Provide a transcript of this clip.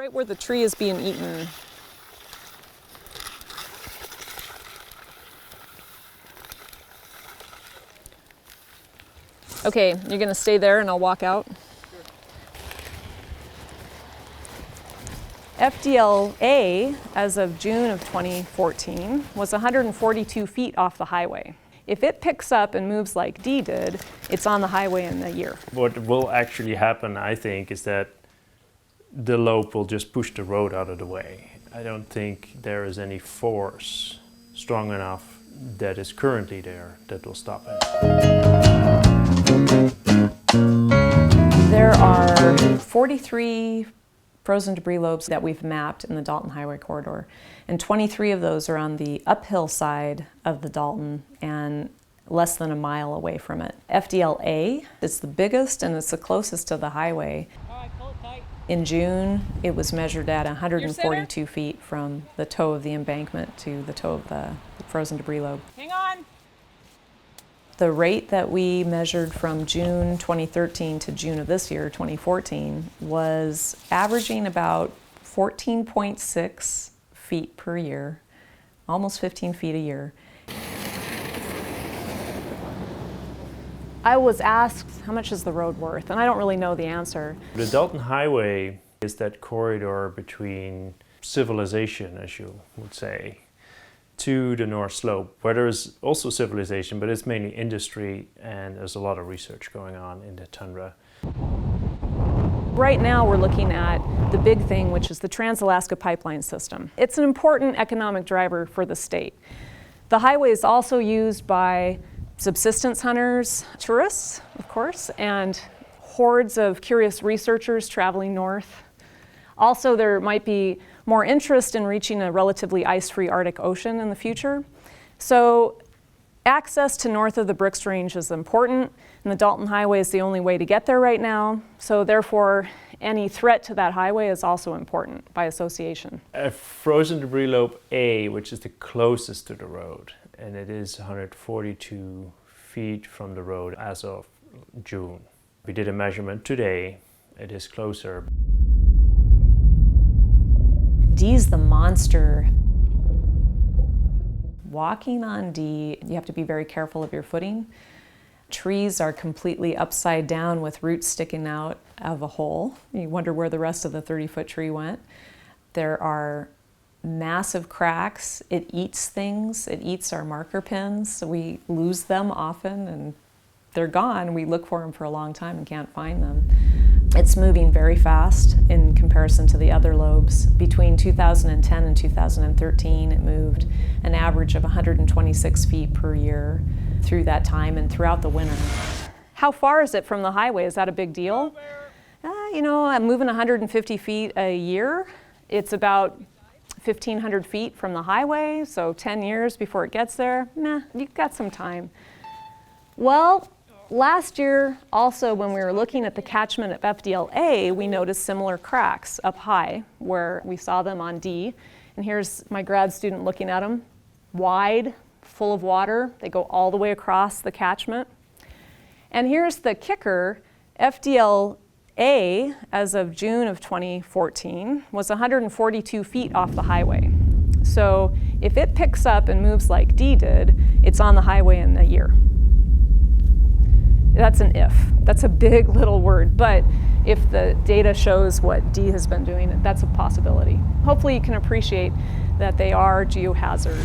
Right where the tree is being eaten. Okay, you're gonna stay there and I'll walk out. FDLA, as of June of 2014, was 142 feet off the highway. If it picks up and moves like D did, it's on the highway in a year. What will actually happen, I think, is that the lobe will just push the road out of the way. I don't think there is any force strong enough that is currently there that will stop it. There are 43 frozen debris lobes that we've mapped in the Dalton Highway corridor, and 23 of those are on the uphill side of the Dalton and less than a mile away from it. FDLA is the biggest and it's the closest to the highway. In June, it was measured at 142 feet from the toe of the embankment to the toe of the frozen debris lobe. Hang on. The rate that we measured from June 2013 to June of this year, 2014, was averaging about 14.6 feet per year, almost 15 feet a year. I was asked, how much is the road worth? And I don't really know the answer. The Dalton Highway is that corridor between civilization, as you would say, to the North Slope, where there is also civilization, but it's mainly industry, and there's a lot of research going on in the tundra. Right now we're looking at the big thing, which is the Trans-Alaska Pipeline System. It's an important economic driver for the state. The highway is also used by subsistence hunters, tourists, of course, and hordes of curious researchers traveling north. Also, there might be more interest in reaching a relatively ice-free Arctic Ocean in the future. So access to north of the Brooks Range is important, and the Dalton Highway is the only way to get there right now. So therefore, any threat to that highway is also important by association. A frozen debris lobe A, which is the closest to the road, and it is 142 feet from the road as of June. We did a measurement today. It is closer. D's the monster. Walking on D, you have to be very careful of your footing. Trees are completely upside down with roots sticking out of a hole. You wonder where the rest of the 30-foot tree went. There are massive cracks. It eats things. It eats our marker pins. So we lose them often and they're gone. We look for them for a long time and can't find them. It's moving very fast in comparison to the other lobes. Between 2010 and 2013, it moved an average of 126 feet per year through that time and throughout the winter. How far is it from the highway? Is that a big deal? You know, I'm moving 150 feet a year. It's about 1,500 feet from the highway, so 10 years before it gets there. Nah, you've got some time. Well, last year, also when we were looking at the catchment of FDLA, we noticed similar cracks up high where we saw them on D. And here's my grad student looking at them. Wide, full of water. They go all the way across the catchment. And here's the kicker. FDLA, as of June of 2014, was 142 feet off the highway. So if it picks up and moves like D did, it's on the highway in a year. That's an if. That's a big little word, but if the data shows what D has been doing, that's a possibility. Hopefully you can appreciate that they are geohazards.